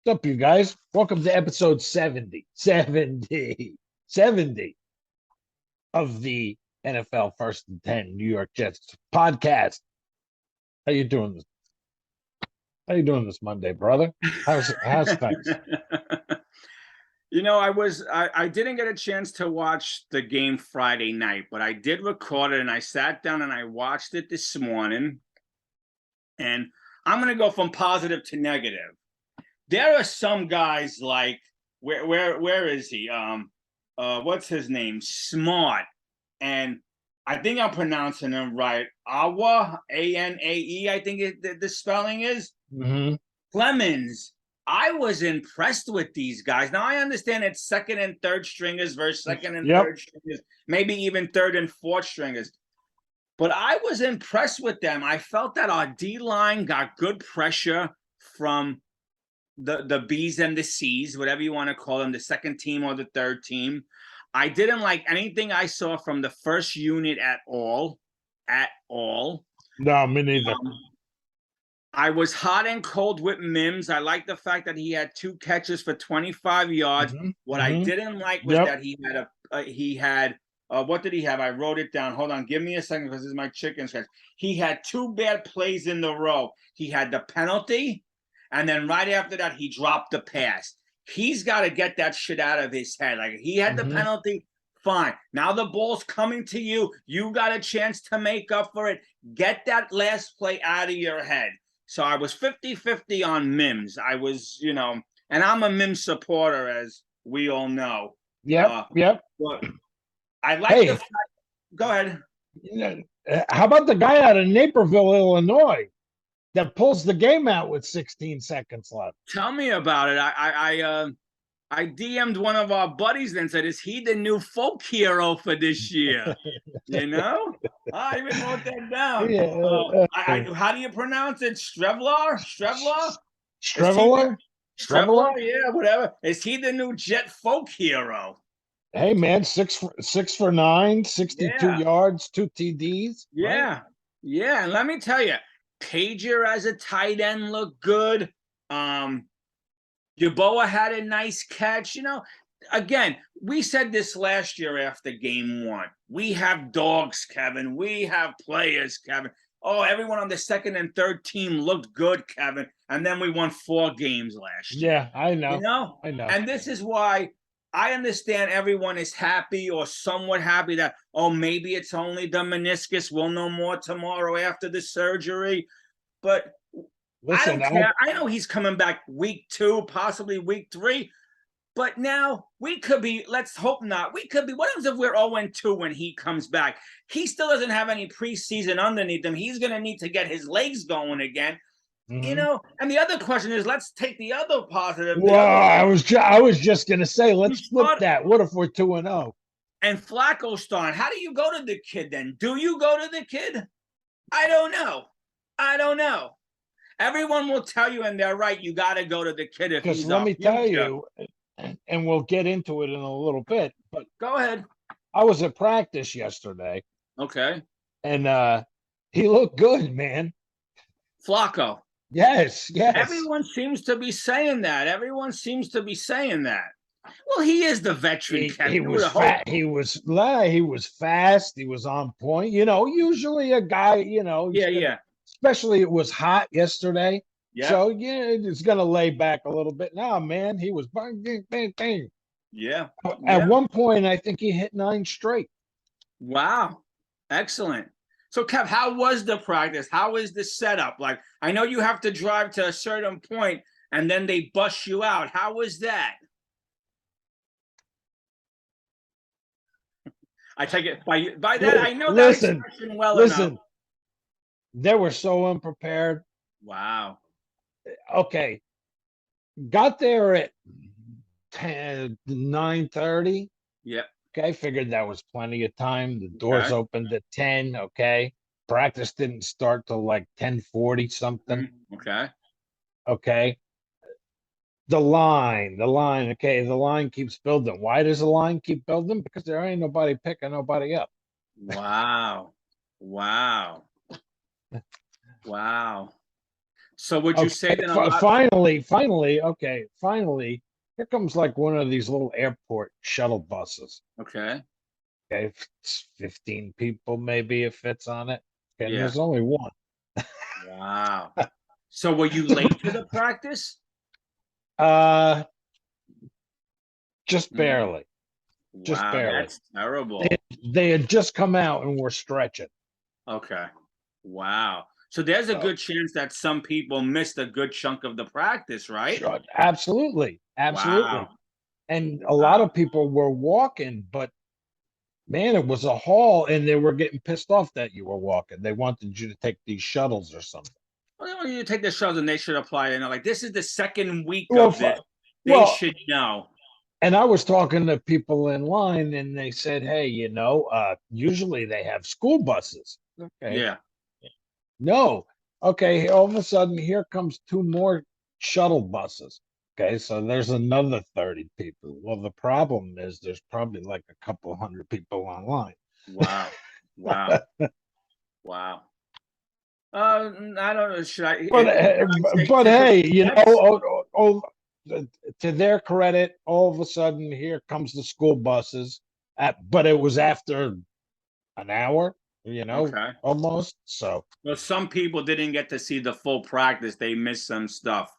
What's up, you guys? Welcome to episode 70 of the NFL First and 10 New York Jets podcast. How you doing this? How you doing this Monday, brother? How's things? I didn't get a chance to watch the game Friday night, but I did record it and I sat down and I watched it this morning. And I'm gonna go from positive to negative. There are some guys like where is he? What's his name? Smart. And I think I'm pronouncing him right. Awa, Anae, I think the spelling is. Mm-hmm. Clemens. I was impressed with these guys. Now I understand it's second and third stringers versus second and third stringers, maybe even third and fourth stringers. But I was impressed with them. I felt that our D-line got good pressure from the B's and the C's, whatever you want to call them, the second team or the third team. I didn't like anything I saw from the first unit at all. No, me neither. I was hot and cold with Mims. I like the fact that he had 2 catches for 25 yards. What I didn't like was that he had what did he have? I wrote it down. Hold on. Give me a second because this is my chicken scratch. He had 2 bad plays in the row. He had the penalty, and then right after that, he dropped the pass. He's got to get that shit out of his head. Like, he had the penalty, fine. Now the ball's coming to you. You got a chance to make up for it. Get that last play out of your head. So I was 50-50 on Mims. I was, and I'm a Mims supporter, as we all know. Yep. But I like the fact. Go ahead. How about the guy out of Naperville, Illinois, that pulls the game out with 16 seconds left? Tell me about it. I DM'd one of our buddies and said, "Is he the new folk hero for this year?" I even wrote that down. Yeah. How do you pronounce it? Strevlar? Strevler? Yeah, whatever. Is he the new Jet folk hero? Hey, man, 6 for 9, 62 yards, 2 TDs. Yeah. Right? Yeah. And let me tell you, Pager as a tight end looked good. Yeboah had a nice catch. Again, we said this last year after game 1. We have dogs, Kevin. We have players, Kevin. Oh, everyone on the second and third team looked good, Kevin. And then we won 4 games last year. Yeah, I know. I know. And this is why I understand everyone is happy or somewhat happy that, maybe it's only the meniscus. We'll know more tomorrow after the surgery. But listen, I don't care. I know he's coming back week 2, possibly week 3. But now we could be, let's hope not. We could be, what happens if we're 0-2 when he comes back? He still doesn't have any preseason underneath him. He's going to need to get his legs going again. And the other question is, let's take the other positive. Well, I was just going to say, let's flip that. What if we're 2-0? And Flacco starting. How do you go to the kid then? Do you go to the kid? I don't know. Everyone will tell you, and they're right, you got to go to the kid if he's let me tell you, and we'll get into it in a little bit, but go ahead. I was at practice yesterday. Okay. And he looked good, man. Flacco. Yes. Everyone seems to be saying that. Well, he is the veteran. He was fat. He was fast. He was on point. Usually a guy, Yeah. Especially it was hot yesterday. Yeah. So, it's going to lay back a little bit. Now, man, he was bang. Yeah. At one point, I think he hit 9 straight. Wow. Excellent. So, Kev, how was the practice? How is the setup? Like, I know you have to drive to a certain point, and then they bust you out. How was that? I take it by that. I know that expression well enough. They were so unprepared. Wow. Okay. Got there at 9:30. Yep. Okay. Figured that was plenty of time. The doors opened at 10. Okay. Practice didn't start till like 10:40 something. Okay. The line. Okay. The line keeps building. Why does the line keep building? Because there ain't nobody picking nobody up. Wow. So would you say that a lot? Finally, here comes like one of these little airport shuttle buses. Okay. Okay, it's 15 people maybe it fits on it. Okay, and Yeah. there's only one. Wow. So were you late to the practice? Uh, just barely. Just Wow, barely. that's terrible. They had just come out and were stretching. Okay. Wow. So there's a good chance that some people missed a good chunk of the practice, right? Sure, absolutely. Wow. And a lot of people were walking, but man, it was a haul, and they were getting pissed off that you were walking. They wanted you to take these shuttles or something. Well, they want you to take the shuttles and they should apply. And like, this is the second week Well, of this. They should know. And I was talking to people in line, and they said, "Hey, usually they have school buses." Okay. Yeah. No. Okay. All of a sudden, here comes two more shuttle buses. Okay, so there's another 30 people. Well, the problem is there's probably like a couple hundred people online. Wow. Wow. Wow. I don't know. Should I? But hey, to their credit, all of a sudden here comes the school buses. But it was after an hour, almost. So, well, some people didn't get to see the full practice. They missed some stuff.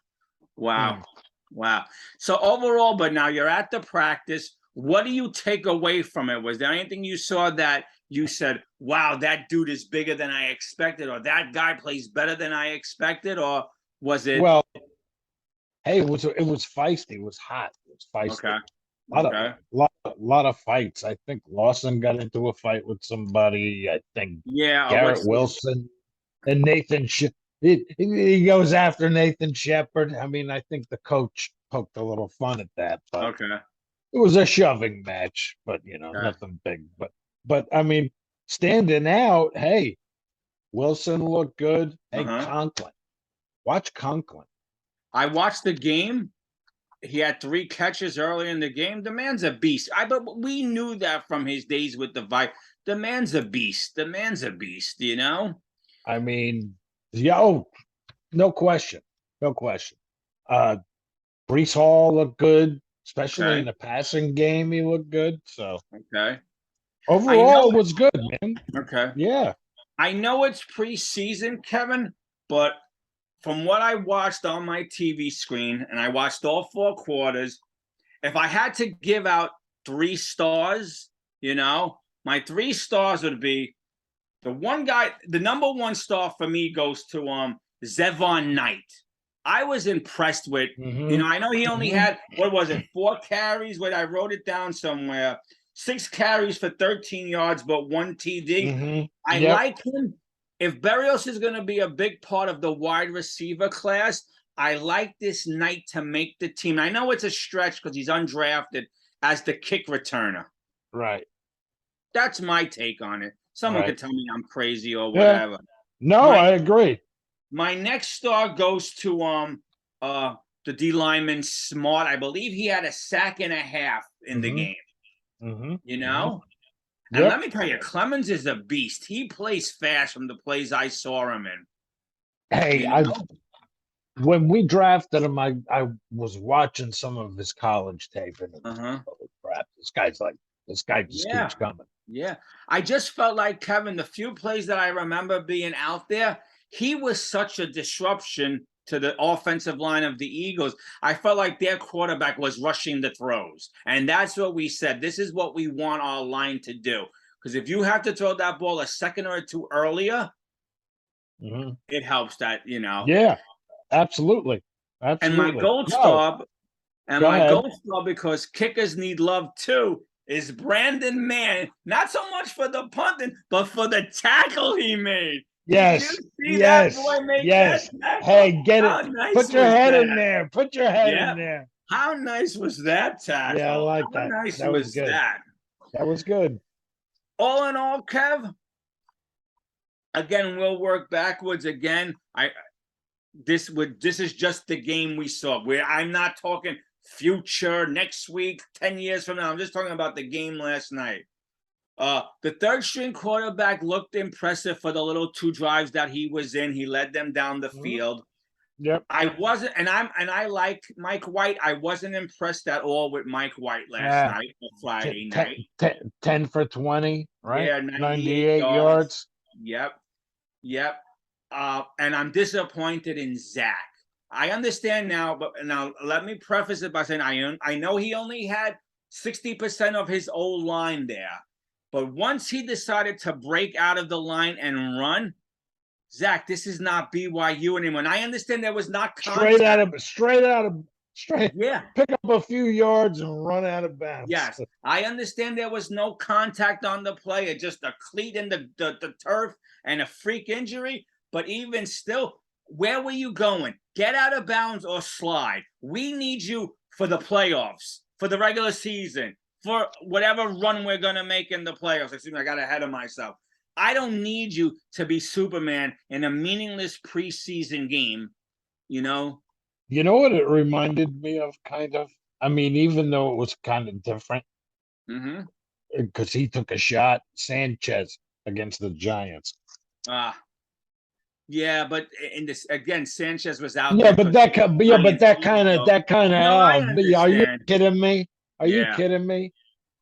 Wow. Wow. So overall, but now you're at the practice. What do you take away from it? Was there anything you saw that you said, wow, that dude is bigger than I expected, or that guy plays better than I expected, or was it? Well, hey, it was feisty. It was hot. It was feisty. Okay. A lot of fights. I think Lawson got into a fight with somebody. I think Garrett Wilson and Nathan. He goes after Nathan Shepard. I mean, I think the coach poked a little fun at that, but it was a shoving match. But nothing big. But I mean, standing out. Hey, Wilson looked good. Hey, Conklin, watch Conklin. I watched the game. He had 3 catches early in the game. The man's a beast. But we knew that from his days with the Vikings. The man's a beast. The man's a beast. I mean, no question, no question. Brees Hall looked good, especially in the passing game. He looked good. So overall, it was good, man. Okay. Yeah. I know it's preseason, Kevin, but from what I watched on my TV screen, and I watched all 4 quarters, if I had to give out 3 stars, my 3 stars would be the one guy. The number 1 star for me goes to Zevon Knight. I was impressed with, I know he only had, 4 carries? Wait, I wrote it down somewhere. 6 carries for 13 yards, but 1 TD. I like him. If Berrios is going to be a big part of the wide receiver class, I like this Knight to make the team. I know it's a stretch because he's undrafted as the kick returner. Right. That's my take on it. Someone could tell me I'm crazy or whatever. Yeah. No, I agree. My next star goes to the D lineman Smart. I believe he had a sack and a half in the game. And let me tell you, Clemens is a beast. He plays fast from the plays I saw him in. Hey, when we drafted him, I was watching some of his college tape, and holy crap, this guy just keeps coming. Yeah. I just felt like, Kevin, the few plays that I remember being out there, he was such a disruption to the offensive line of the Eagles. I felt like their quarterback was rushing the throws. And that's what we said. This is what we want our line to do. Because if you have to throw that ball a second or 2 earlier, it helps that, Yeah, absolutely. And my gold star, because kickers need love too, is Brandon Mann. Not so much for the punting, but for the tackle he made. Yes. Yes. Hey, get it. Nice Put your head in there. Put your head in there. How nice was that tackle? Yeah, I like that. How nice was good. That was good. All in all, Kev, again, we'll work backwards again. This is just the game we saw. I'm not talking future, next week, 10 years from now. I'm just talking about the game last night. The third string quarterback looked impressive for the little 2 drives that he was in. He led them down the field. Yep. I wasn't, and I like Mike White. I wasn't impressed at all with Mike White last night or Friday night. 10 for 20, right? Yeah, 98 yards. Yep. And I'm disappointed in Zach. I understand now, but now let me preface it by saying I know he only had 60% of his old line there. But once he decided to break out of the line and run, Zach, this is not BYU anymore. And I understand there was not contact. Yeah. Pick up a few yards and run out of bounds. Yes. I understand there was no contact on the play. It's just a cleat in the turf and a freak injury. But even still, where were you going? Get out of bounds or slide. We need you for the playoffs, for the regular season, for whatever run we're going to make in the playoffs. Excuse me, I got ahead of myself. I don't need you to be Superman in a meaningless preseason game, you know? You know what it reminded me of, kind of? I mean, even though it was kind of different, because he took a shot, Sanchez against the Giants. Yeah, but in this again, Sanchez was out. Yeah, but that kind of. Are you kidding me? Are you kidding me?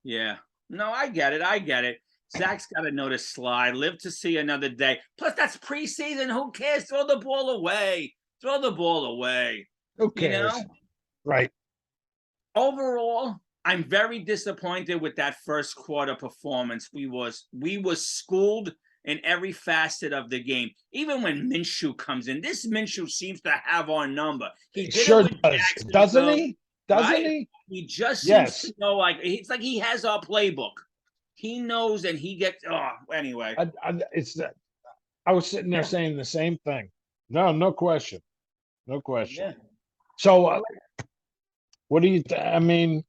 Yeah. No, I get it. Zach's got to know to slide. Live to see another day. Plus, that's preseason. Who cares? Throw the ball away. Who cares? You know? Right. Overall, I'm very disappointed with that first quarter performance. We was schooled in every facet of the game. Even when Minshew comes in, this Minshew seems to have our number. He did sure it does, doesn't he? Doesn't he? He just seems to know, like it's like he has our playbook. He knows, and he gets. Anyway, I was sitting there saying the same thing. No question. Yeah. So, what do you? I mean,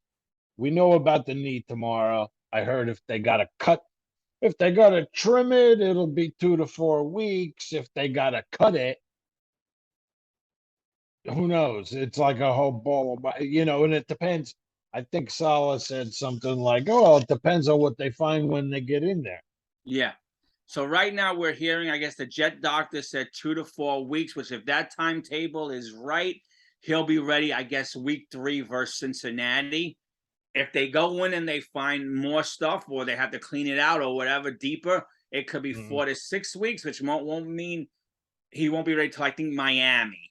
we know about the knee tomorrow. I heard if they got to trim it, it'll be 2 to 4 weeks. If they got to cut it, who knows? It's like a whole ball of, and it depends. I think Salah said something like, "Oh, it depends on what they find when they get in there." Yeah. So right now we're hearing, I guess the Jet doctor said 2 to 4 weeks, which if that timetable is right, he'll be ready, I guess, week 3 versus Cincinnati. If they go in and they find more stuff or they have to clean it out or whatever deeper, it could be 4 to 6 weeks, which won't mean he won't be ready till, I think, Miami.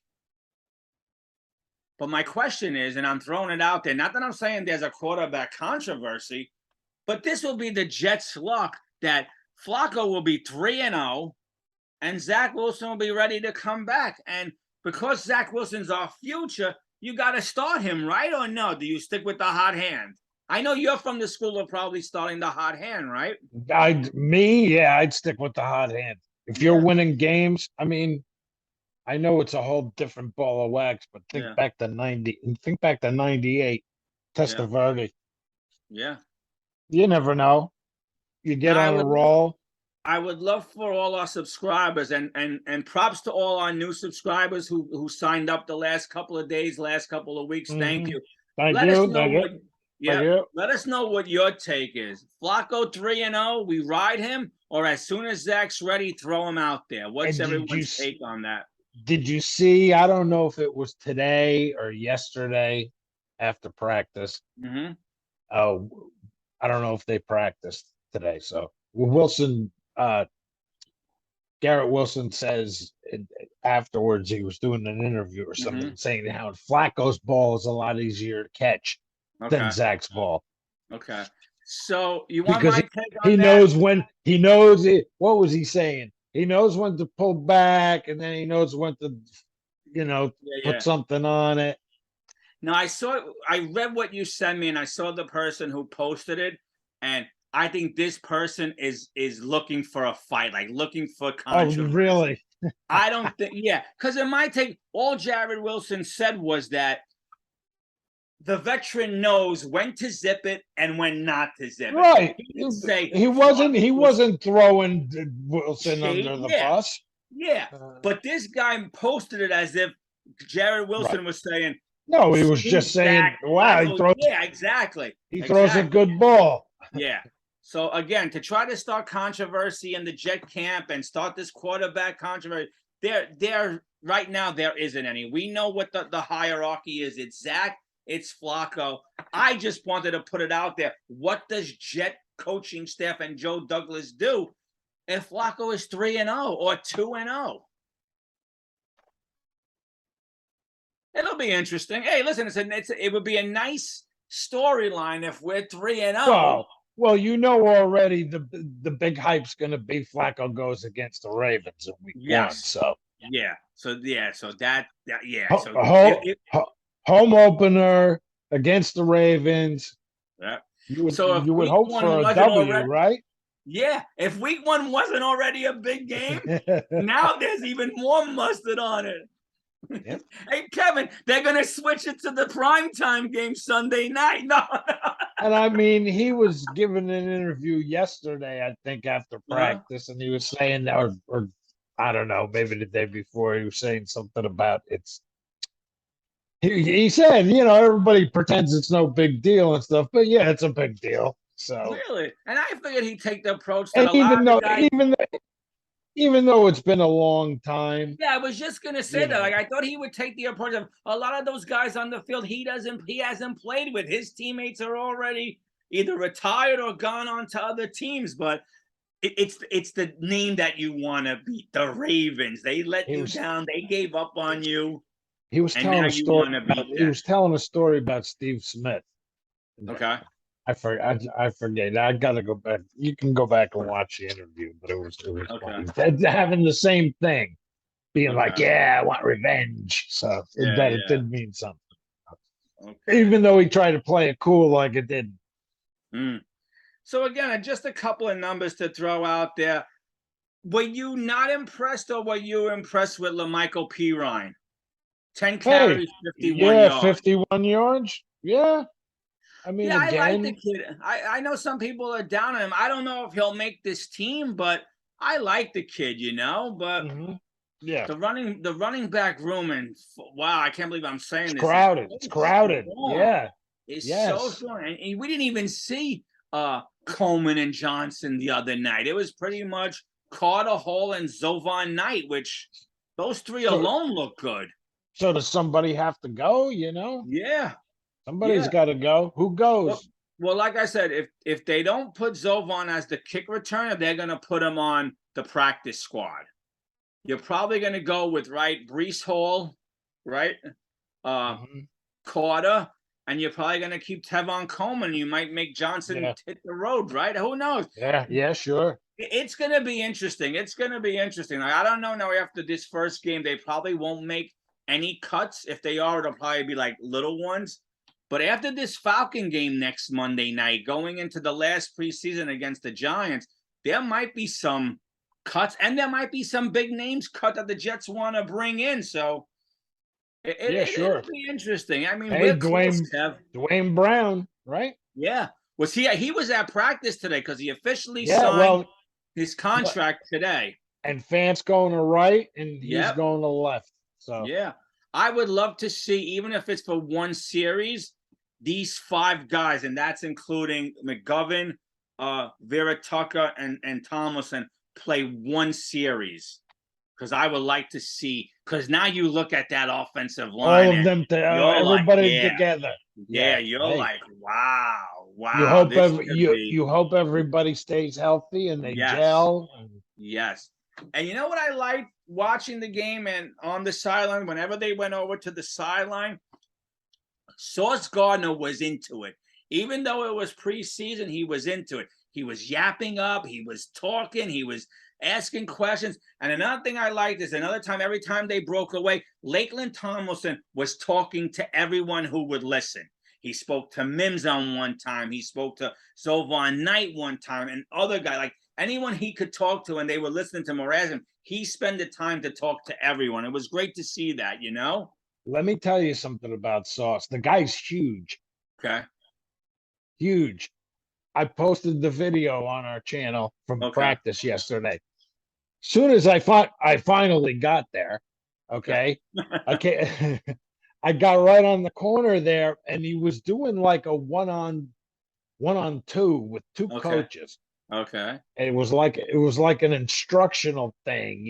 But my question is, and I'm throwing it out there, not that I'm saying there's a quarterback controversy, but this will be the Jets' luck that Flacco will be 3-0 and Zach Wilson will be ready to come back. And because Zach Wilson's our future, you got to start him, right or no? Do you stick with the hot hand? I know you're from the school of probably starting the hot hand, right? I'd stick with the hot hand. If you're winning games, I mean, I know it's a whole different ball of wax, but think back to 98, Testaverde. Yeah. You never know. You get on a roll. I would love for all our subscribers and props to all our new subscribers who signed up the last couple of days, last couple of weeks. Thank you. Let us know what your take is. Flacco 3-0, we ride him, or as soon as Zach's ready, throw him out there. What's everyone's take on that? Did you see? I don't know if it was today or yesterday after practice. Oh, I don't know if they practiced today. So Garrett Wilson says afterwards he was doing an interview or something saying how Flacco's ball is a lot easier to catch than Zach's ball. Okay. So you want my take on that? He knows it. What was he saying? He knows when to pull back, and then he knows when to, put something on it. Now, I read what you sent me, and I saw the person who posted it, and I think this person is looking for a fight, like looking for controversy. Oh, really? I don't think, because in my take, all Jared Wilson said was that the veteran knows when to zip it and when not to zip it. Right. He wasn't throwing Wilson under the bus. Yeah. But this guy posted it as if Jared Wilson was saying. No, he was just saying, wow, he throws. Yeah, exactly. He throws a good ball. Yeah. So again, to try to start controversy in the Jet camp and start this quarterback controversy, they're right now there isn't any. We know what the hierarchy is. It's Zach, it's Flacco. I just wanted to put it out there. What does Jet coaching staff and Joe Douglas do if Flacco is 3-0 or 2-0? It'll be interesting. Hey, listen, it would be a nice storyline if we're 3-0. Well, you know already the big hype's going to be Flacco goes against the Ravens in week 1. So home opener against the Ravens. Yeah. You would hope for a W, right? Yeah. If week 1 wasn't already a big game, now there's even more mustard on it. Yep. Hey, Kevin, they're going to switch it to the primetime game Sunday night. No. And I mean, he was giving an interview yesterday, I think, after practice, and he was saying, or I don't know, maybe the day before, he was saying something about he said, everybody pretends it's no big deal and stuff, but yeah, it's a big deal. So really, and I figured he'd take the approach that even though it's been a long time. Yeah, I was just gonna say that. Like, I thought he would take the approach of a lot of those guys on the field. He hasn't played with. His teammates are already either retired or gone on to other teams. But it's the name that you want to beat. The Ravens. They let you down. They gave up on you. He was telling a story. He was telling a story about Steve Smith. Okay. I forget. I gotta go back. You can go back and watch the interview, but it was funny. Having the same thing, being like, "Yeah, I want revenge." So it did mean something, even though he tried to play it cool like it did. So again, just a couple of numbers to throw out there. Were you not impressed, or were you impressed with LaMichael Pirine? 10 carries, 51 yards. 51 yards. Yeah. I mean, I like the kid. I know some people are down on him. I don't know if he'll make this team, but I like the kid, But the running back room, and wow, I can't believe I'm saying this. It's crowded. Yeah, it's so strong. And we didn't even see Coleman and Johnson the other night. It was pretty much Carter Hall and Zovan Knight, which those three alone look good. So does somebody have to go? Yeah. Somebody's got to go. Who goes? Well, like I said, if they don't put Zovan as the kick returner, they're going to put him on the practice squad. You're probably going to go with, Breece Hall, right? Carter, and you're probably going to keep Tevon Coleman. You might make Johnson hit the road, right? Who knows? Yeah, sure. It's going to be interesting. Like, I don't know now after this first game, they probably won't make any cuts. If they are, it'll probably be like little ones. But after this Falcon game next Monday night, going into the last preseason against the Giants, there might be some cuts, and there might be some big names cut that the Jets want to bring in. So it'll be interesting. I mean, we're close, Kev. Dwayne Brown, right? Yeah. He was at practice today because he officially signed his contract today. And Fant's going to right, and he's going to left. So I would love to see, even if it's for one series, these 5 guys, and that's including McGovern, Vera Tucker, and Tomlinson, play one series. Because I would like to see, because now you look at that offensive line. All of them, everybody together. Yeah, you're like, wow. You hope everybody stays healthy and they gel. Yes. And you know what I like watching the game and on the sideline, whenever they went over to the sideline, Sauce Gardner was into it. Even though it was preseason, he was into it. He was yapping up. He was talking. He was asking questions. And another thing I liked is every time they broke away, Lakeland Tomlinson was talking to everyone who would listen. He spoke to Mims on one time. He spoke to Zovan Knight one time, and other guy, like anyone he could talk to, and they were listening to Mrazin. He spent the time to talk to everyone. It was great to see that, Let me tell you something about Sauce. The guy's huge. Okay. Huge. I posted the video on our channel from practice yesterday. Soon as I finally got there, I got right on the corner there, and he was doing like a one-on-two with 2 coaches. Okay. And it was like an instructional thing,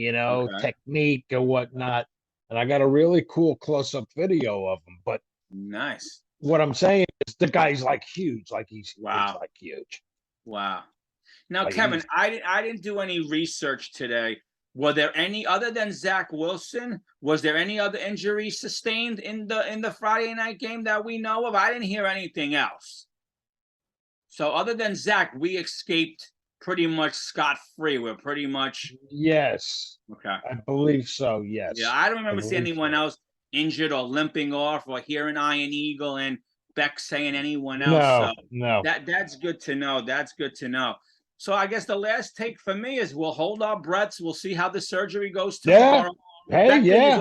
technique and whatnot. and I got a really cool close-up video of him. But nice. What I'm saying is the guy's like huge, like he's like huge. Wow. Now, like Kevin, I didn't do any research today. Were there any other than Zach Wilson? Was there any other injuries sustained in the Friday night game that we know of? I didn't hear anything else. So other than Zach, we escaped pretty much scot-free. We're pretty much yes. Okay, I believe so. Yes. Yeah, I don't remember seeing anyone else injured or limping off, or hearing Iron Eagle and Beck saying anyone else. No. That's good to know. That's good to know. So I guess the last take for me is we'll hold our breaths. We'll see how the surgery goes tomorrow. Yeah. Hey,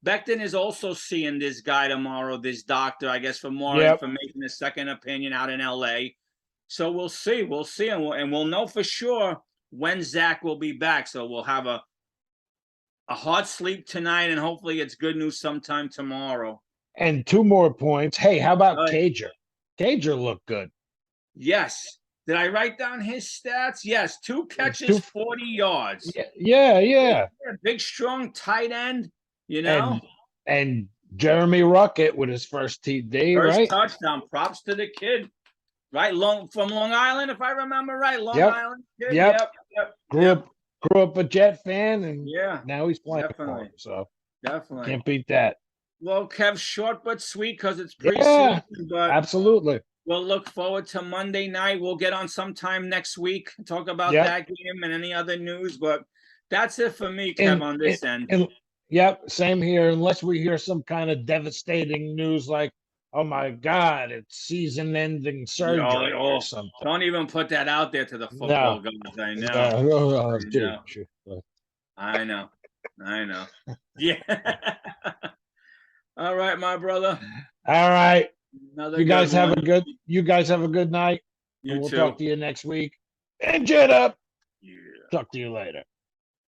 Becton is also seeing this guy tomorrow, this doctor, I guess, for more information, a second opinion out in LA. So we'll see. We'll see. And we'll know for sure when Zach will be back. So we'll have a hard sleep tonight, and hopefully it's good news sometime tomorrow. And 2 more points. Hey, how about Cager? Cager looked good. Yes. Did I write down his stats? Yes. 2 catches, 40 yards. Yeah. Big, strong tight end, you know. And Jeremy Ruckett with his first TD, first touchdown. Props to the kid. Right? From Long Island, if I remember right. Long Island kid. Yep. Grew up a Jet fan, and now he's playing for him, so definitely can't beat that. Well, Kev, short but sweet because it's preseason. But absolutely. We'll look forward to Monday night. We'll get on sometime next week and talk about that game and any other news. But that's it for me, Kev, on this end. Same here. Unless we hear some kind of devastating news like, oh my God, it's season-ending surgery or something. Don't even put that out there to the football guys. I know. I know. Yeah. All right, my brother. All right. You guys have a good night. We'll talk to you next week. And Jet up. Yeah. Talk to you later.